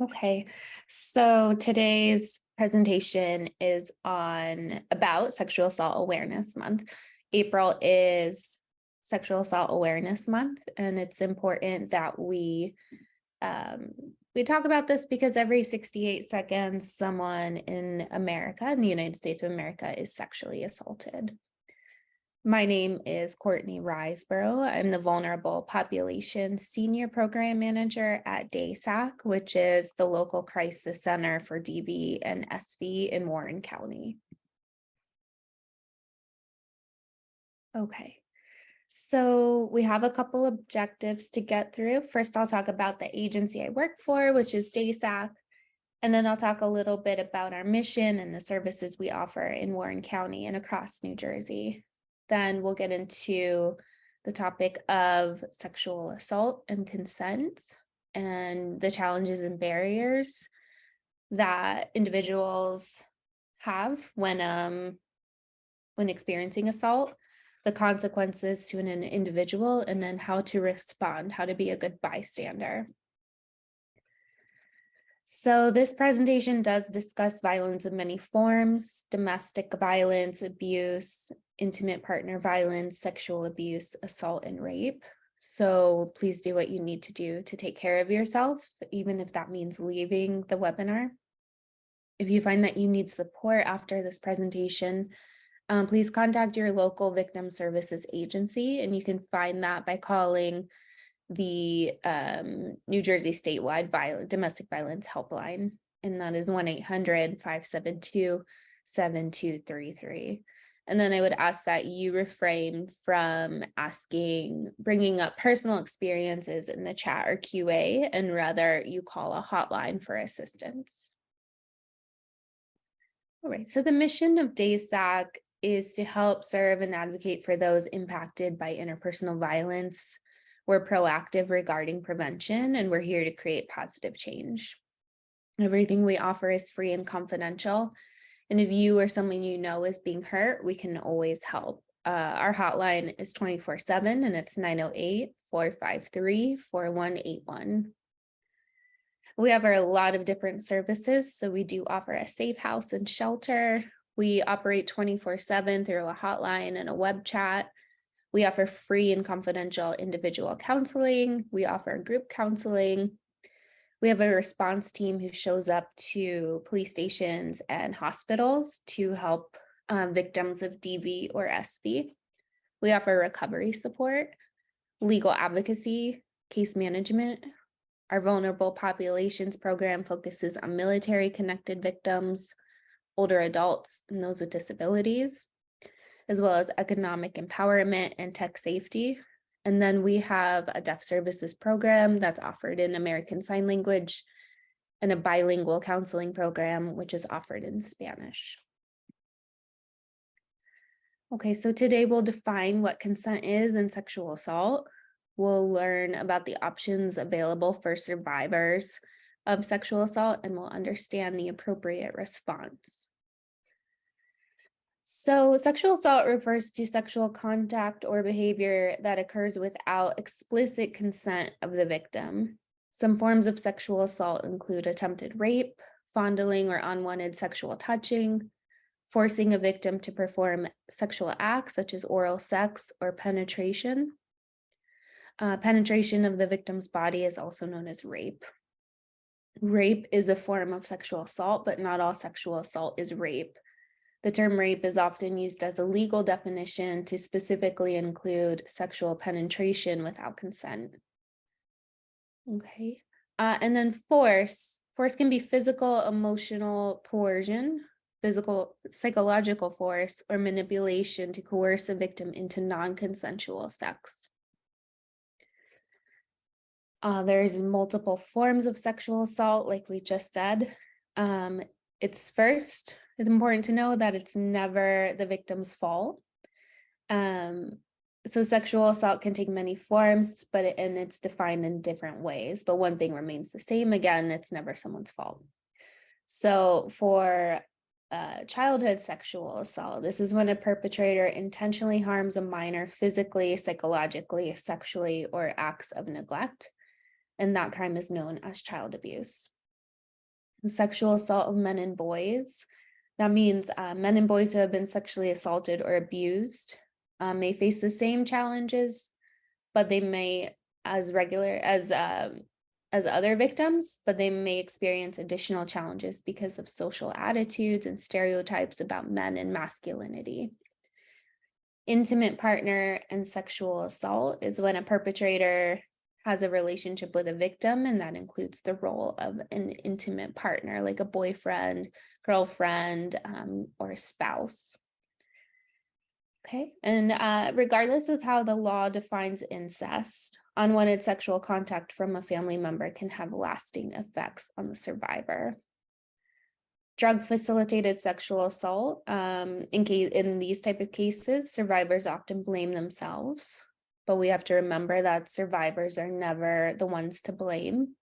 Okay, so today's presentation is about Sexual Assault Awareness Month. April is Sexual Assault Awareness Month, and it's important that um, we talk about this because every 68 seconds, someone in America, in the United States of America, is sexually assaulted. My name is Courtney Riseborough. I'm the Vulnerable Population Senior Program Manager at DASAC, which is the local crisis center for DV and SV in Warren County. Okay, so we have a couple objectives to get through. First, I'll talk about the agency I work for, which is DASAC, and then I'll talk a little bit about our mission and the services we offer in Warren County and across New Jersey. Then we'll get into the topic of sexual assault and consent and the challenges and barriers that individuals have when experiencing assault, the consequences to an individual, and then how to respond, how to be a good bystander. So this presentation does discuss violence in many forms: domestic violence, abuse, intimate partner violence, sexual abuse, assault, and rape. So please do what you need to do to take care of yourself, even if that means leaving the webinar. If you find that you need support after this presentation, please contact your local victim services agency, and you can find that by calling the New Jersey statewide domestic violence helpline, and that is 1-800-572-7233. And then I would ask that you refrain from bringing up personal experiences in the chat or QA, and rather you call a hotline for assistance. All right, so the mission of DASAC is to help serve and advocate for those impacted by interpersonal violence. We're proactive regarding prevention, and we're here to create positive change. Everything we offer is free and confidential. And if you or someone you know is being hurt, we can always help. Our hotline is 24/7, and it's 908-453-4181. We offer a lot of different services. So we do offer a safe house and shelter. We operate 24/7 through a hotline and a web chat. We offer free and confidential individual counseling. We offer group counseling. We have a response team who shows up to police stations and hospitals to help victims of DV or SV. We offer recovery support, legal advocacy, case management. Our vulnerable populations program focuses on military connected victims, older adults, and those with disabilities, as well as economic empowerment and tech safety. And then we have a deaf services program that's offered in American Sign Language, and a bilingual counseling program, which is offered in Spanish. Okay, so today we'll define what consent is in sexual assault. We'll learn about the options available for survivors of sexual assault, and we'll understand the appropriate response. So sexual assault refers to sexual contact or behavior that occurs without explicit consent of the victim. Some forms of sexual assault include attempted rape, fondling or unwanted sexual touching, forcing a victim to perform sexual acts such as oral sex or penetration. Penetration of the victim's body is also known as rape. Rape is a form of sexual assault, but not all sexual assault is rape. The term rape is often used as a legal definition to specifically include sexual penetration without consent. Okay. And then force. Force can be physical, emotional coercion, psychological force, or manipulation to coerce a victim into non-consensual sex. There's multiple forms of sexual assault, like we just said. It's important to know that it's never the victim's fault. So sexual assault can take many forms, and it's defined in different ways. But one thing remains the same. Again, it's never someone's fault. So for childhood sexual assault, this is when a perpetrator intentionally harms a minor physically, psychologically, sexually, or acts of neglect. And that crime is known as child abuse. Sexual assault of men and boys. That means men and boys who have been sexually assaulted or abused may face the same challenges, but they may, as other victims, but they may experience additional challenges because of social attitudes and stereotypes about men and masculinity. Intimate partner and sexual assault is when a perpetrator has a relationship with a victim, and that includes the role of an intimate partner, like a boyfriend, girlfriend, or a spouse. Okay, and regardless of how the law defines incest, unwanted sexual contact from a family member can have lasting effects on the survivor. Drug-facilitated sexual assault, in these type of cases, survivors often blame themselves, but we have to remember that survivors are never the ones to blame.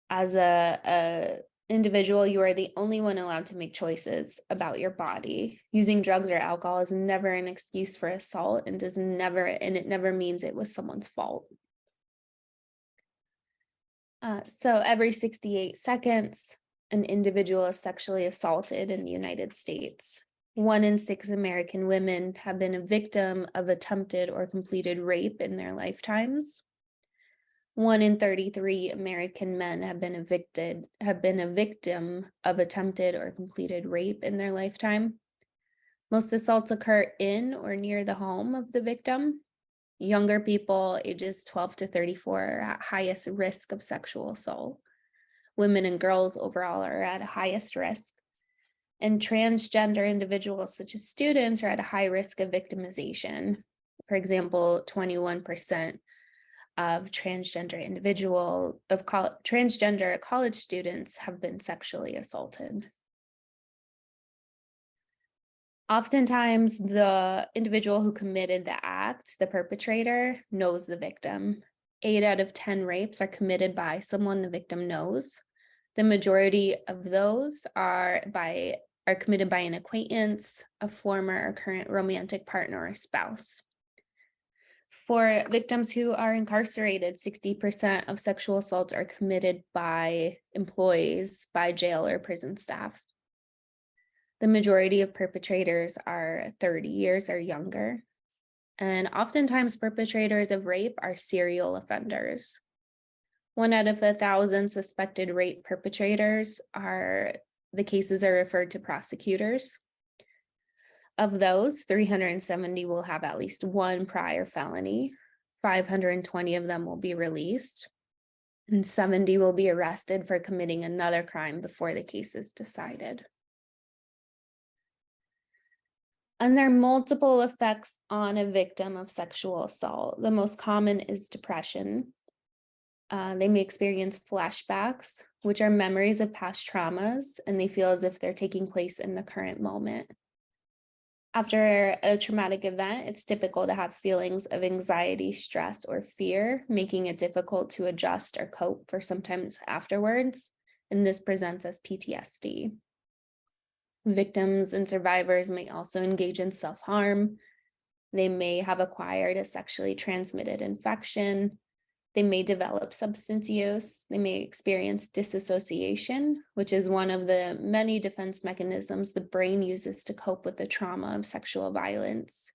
As a individual, you are the only one allowed to make choices about your body. Using drugs or alcohol is never an excuse for assault and it never means it was someone's fault. So every 68 seconds, an individual is sexually assaulted in the United States. 1 in 6 American women have been a victim of attempted or completed rape in their lifetimes. 1 in 33 American men have been a victim of attempted or completed rape in their lifetime. Most assaults occur in or near the home of the victim. Younger people, ages 12 to 34, are at highest risk of sexual assault. Women and girls overall are at highest risk. And transgender individuals, such as students, are at a high risk of victimization. For example, 21% of transgender college students have been sexually assaulted. Oftentimes, the individual who committed the act, the perpetrator, knows the victim. 8 out of 10 rapes are committed by someone the victim knows. The majority of those are committed by an acquaintance, a former or current romantic partner, or spouse. For victims who are incarcerated, 60% of sexual assaults are committed by employees, by jail or prison staff. The majority of perpetrators are 30 years or younger. And oftentimes perpetrators of rape are serial offenders. 1 out of 1,000 suspected rape perpetrators the cases are referred to prosecutors. Of those, 370 will have at least 1 prior felony. 520 of them will be released, and 70 will be arrested for committing another crime before the case is decided. And there are multiple effects on a victim of sexual assault. The most common is depression. They may experience flashbacks, which are memories of past traumas, and they feel as if they're taking place in the current moment. After a traumatic event, it's typical to have feelings of anxiety, stress, or fear, making it difficult to adjust or cope for sometimes afterwards, and this presents as PTSD. Victims and survivors may also engage in self-harm. They may have acquired a sexually transmitted infection. They may develop substance use. They may experience disassociation, which is one of the many defense mechanisms the brain uses to cope with the trauma of sexual violence.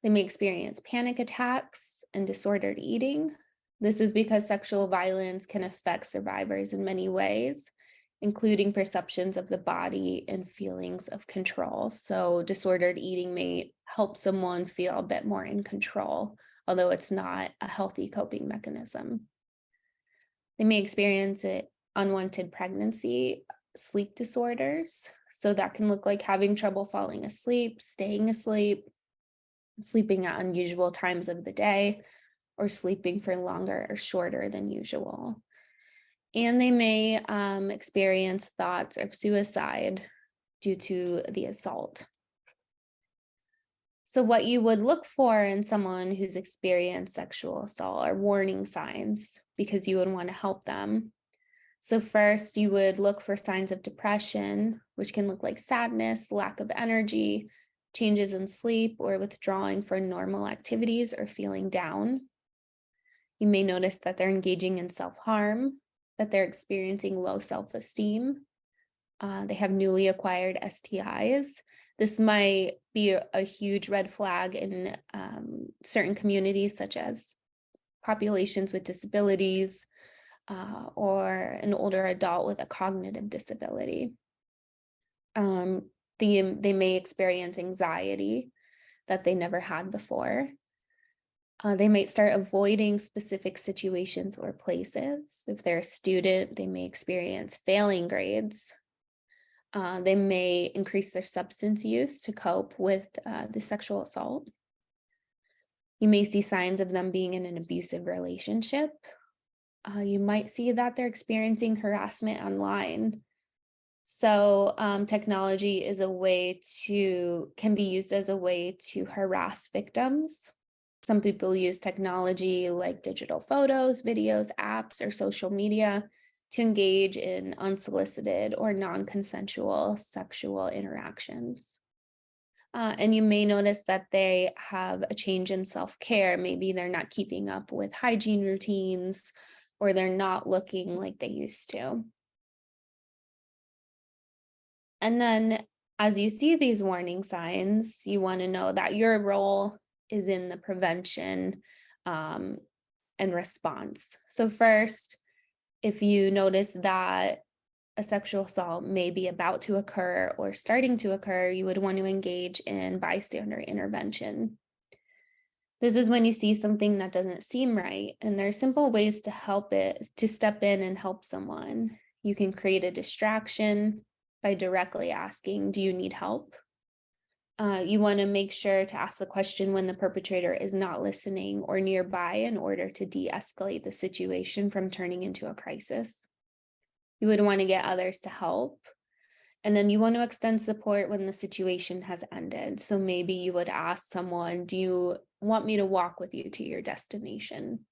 They may experience panic attacks and disordered eating. This is because sexual violence can affect survivors in many ways, including perceptions of the body and feelings of control. So disordered eating may help someone feel a bit more in control, although it's not a healthy coping mechanism. They may experience unwanted pregnancy, sleep disorders. So that can look like having trouble falling asleep, staying asleep, sleeping at unusual times of the day, or sleeping for longer or shorter than usual. And they may experience thoughts of suicide due to the assault. So what you would look for in someone who's experienced sexual assault are warning signs, because you would want to help them. So first, you would look for signs of depression, which can look like sadness, lack of energy, changes in sleep, or withdrawing from normal activities or feeling down. You may notice that they're engaging in self-harm, that they're experiencing low self-esteem. They have newly acquired STIs. This might be a huge red flag in certain communities, such as populations with disabilities, or an older adult with a cognitive disability. They may experience anxiety that they never had before. They might start avoiding specific situations or places. If they're a student, they may experience failing grades. They may increase their substance use to cope with the sexual assault. You may see signs of them being in an abusive relationship. You might see that they're experiencing harassment online. So technology can be used as a way to harass victims. Some people use technology like digital photos, videos, apps, or social media to engage in unsolicited or non-consensual sexual interactions. And you may notice that they have a change in self-care. Maybe they're not keeping up with hygiene routines, or they're not looking like they used to. And then as you see these warning signs, you want to know that your role is in the prevention and response. So first, if you notice that a sexual assault may be about to occur or starting to occur, you would want to engage in bystander intervention. This is when you see something that doesn't seem right, and there are simple ways to step in and help someone. You can create a distraction by directly asking, "Do you need help?" You want to make sure to ask the question when the perpetrator is not listening or nearby in order to de-escalate the situation from turning into a crisis. You would want to get others to help. And then you want to extend support when the situation has ended. So maybe you would ask someone, "Do you want me to walk with you to your destination?"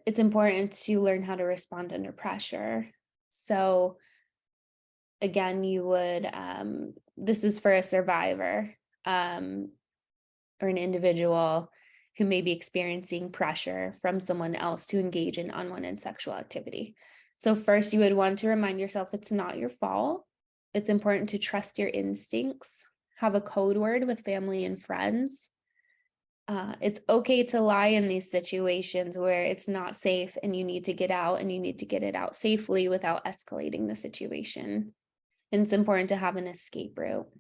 It's important to learn how to respond under pressure. So again, this is for a survivor or an individual who may be experiencing pressure from someone else to engage in unwanted sexual activity. So first, you would want to remind yourself it's not your fault. It's important to trust your instincts, have a code word with family and friends. It's okay to lie in these situations where it's not safe and you need to get out, and you need to get it out safely without escalating the situation. And it's important to have an escape route.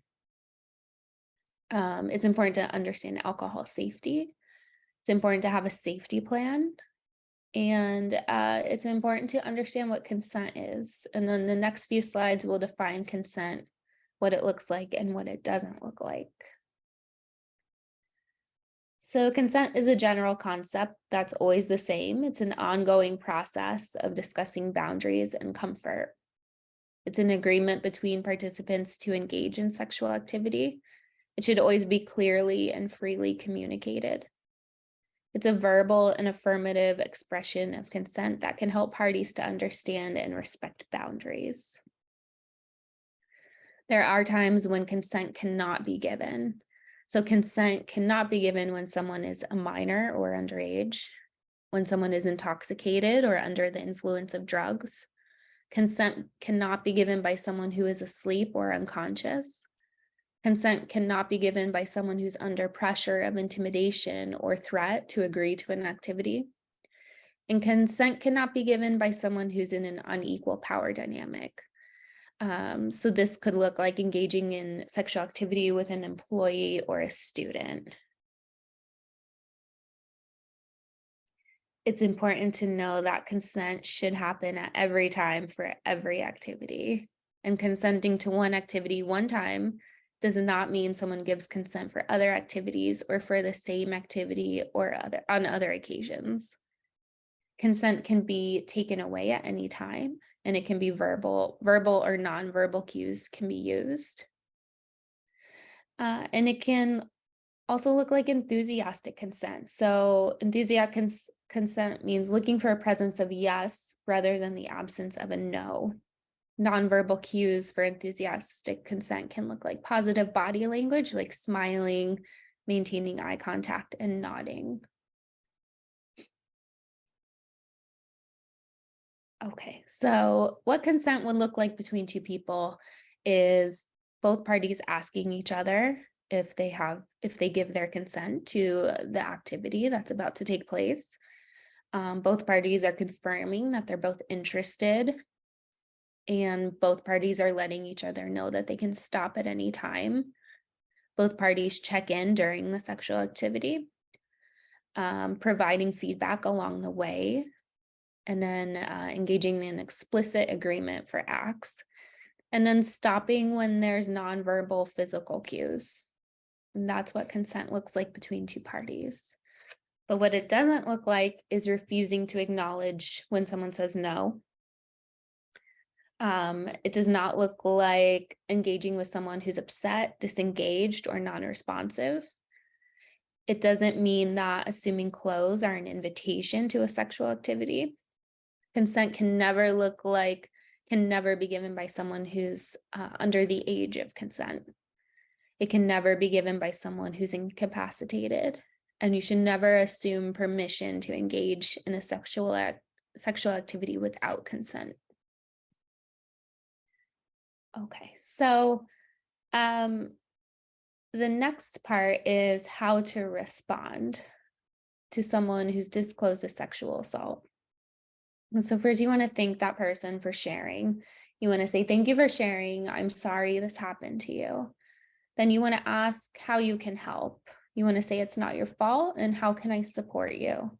It's important to understand alcohol safety. It's important to have a safety plan. And it's important to understand what consent is. And then the next few slides will define consent, what it looks like and what it doesn't look like. So consent is a general concept that's always the same. It's an ongoing process of discussing boundaries and comfort. It's an agreement between participants to engage in sexual activity. It should always be clearly and freely communicated. It's a verbal and affirmative expression of consent that can help parties to understand and respect boundaries. There are times when consent cannot be given. So consent cannot be given when someone is a minor or underage, when someone is intoxicated or under the influence of drugs. Consent cannot be given by someone who is asleep or unconscious. Consent cannot be given by someone who's under pressure of intimidation or threat to agree to an activity. And consent cannot be given by someone who's in an unequal power dynamic. So this could look like engaging in sexual activity with an employee or a student. It's important to know that consent should happen at every time for every activity. And consenting to one activity one time does not mean someone gives consent for other activities or for the same activity or on other occasions. Consent can be taken away at any time, and it can be verbal or nonverbal cues can be used. And it can also look like enthusiastic consent. So enthusiastic consent means looking for a presence of yes rather than the absence of a no. Nonverbal cues for enthusiastic consent can look like positive body language, like smiling, maintaining eye contact, and nodding. Okay, so what consent would look like between two people is both parties asking each other if they give their consent to the activity that's about to take place. Both parties are confirming that they're both interested, and both parties are letting each other know that they can stop at any time. Both parties check in during the sexual activity, providing feedback along the way, and then engaging in explicit agreement for acts, and then stopping when there's nonverbal physical cues. And that's what consent looks like between two parties. But what it doesn't look like is refusing to acknowledge when someone says no. It does not look like engaging with someone who's upset, disengaged, or non-responsive. It doesn't mean that assuming clothes are an invitation to a sexual activity. Consent can never be given by someone who's under the age of consent. It can never be given by someone who's incapacitated. And you should never assume permission to engage in a sexual activity without consent. Okay, so the next part is how to respond to someone who's disclosed a sexual assault. And so first, you want to thank that person for sharing. You want to say, thank you for sharing. I'm sorry this happened to you. Then you want to ask how you can help. You want to say it's not your fault and how can I support you?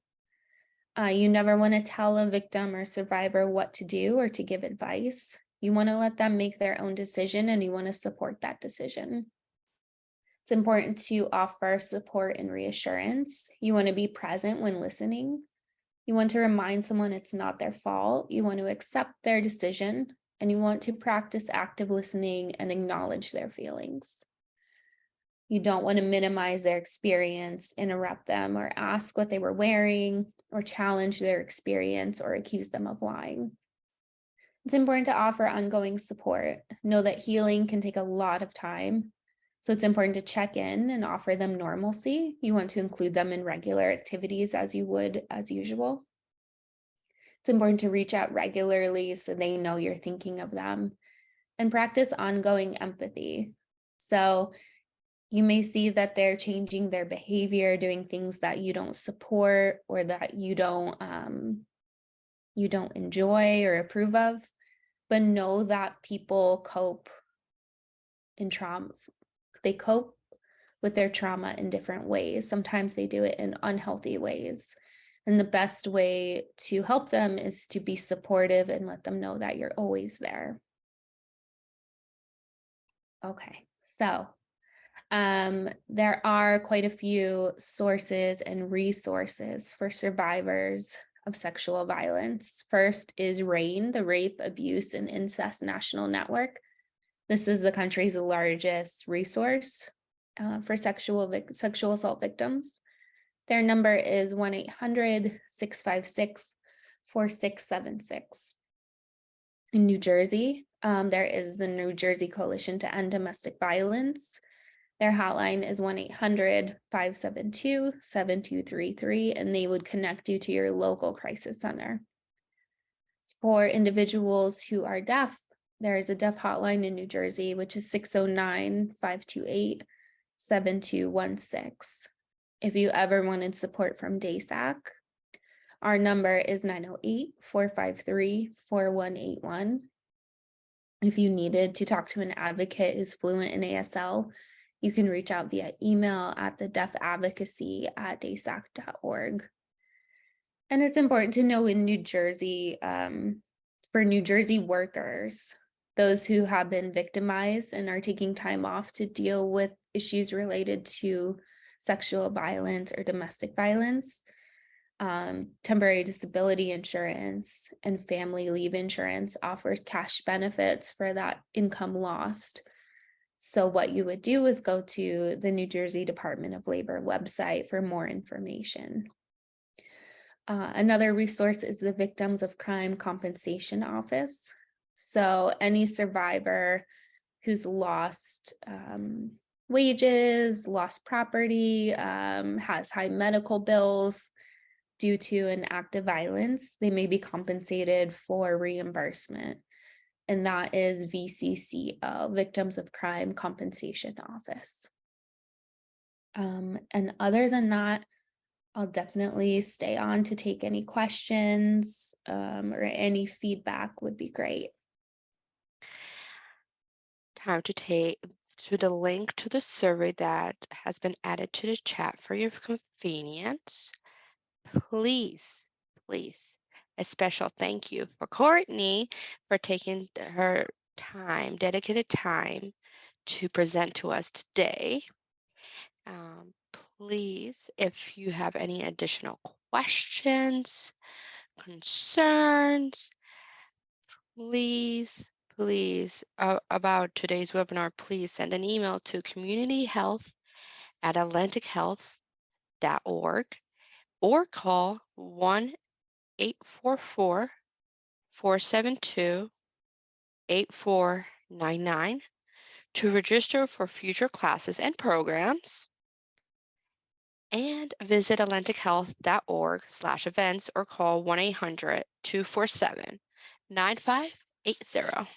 You never want to tell a victim or survivor what to do or to give advice. You want to let them make their own decision and you want to support that decision. It's important to offer support and reassurance. You want to be present when listening. You want to remind someone it's not their fault. You want to accept their decision, and you want to practice active listening and acknowledge their feelings. You don't want to minimize their experience, interrupt them, or ask what they were wearing, or challenge their experience or accuse them of lying. It's important to offer ongoing support. Know that healing can take a lot of time. So it's important to check in and offer them normalcy. You want to include them in regular activities as you would as usual. It's important to reach out regularly so they know you're thinking of them, and practice ongoing empathy. So you may see that they're changing their behavior, doing things that you don't support or that you don't enjoy or approve of, but know that people cope in trauma. They cope with their trauma in different ways. Sometimes they do it in unhealthy ways. And the best way to help them is to be supportive and let them know that you're always there. Okay, so there are quite a few sources and resources for survivors of sexual violence. First is RAINN, the Rape, Abuse, and Incest National Network. This is the country's largest resource for sexual assault victims. Their number is 1-800-656-4676. In New Jersey, there is the New Jersey Coalition to End Domestic Violence. Their hotline is 1-800-572-7233, and they would connect you to your local crisis center. For individuals who are deaf, there is a deaf hotline in New Jersey, which is 609-528-7216. If you ever wanted support from DASAC, our number is 908-453-4181. If you needed to talk to an advocate who's fluent in ASL, you can reach out via email at thedeafadvocacy@dasac.org. And it's important to know in New Jersey, for New Jersey workers, those who have been victimized and are taking time off to deal with issues related to sexual violence or domestic violence, temporary disability insurance and family leave insurance offers cash benefits for that income lost. So what you would do is go to the New Jersey Department of Labor website for more information. Another resource is the Victims of Crime Compensation Office. So any survivor who's lost wages, lost property, has high medical bills, due to an act of violence, they may be compensated for reimbursement. And that is VCCO, Victims of Crime Compensation Office. And other than that, I'll definitely stay on to take any questions, or any feedback would be great. Time to take to the link to the survey that has been added to the chat for your convenience. Please, please, a special thank you for Courtney for taking her time, dedicated time to present to us today. Please, if you have any additional questions, concerns, please, about today's webinar, please send an email to communityhealth@atlantichealth.org or call 1-844-472-8499 to register for future classes and programs. And visit atlantichealth.org/events or call 1-800-247-9580.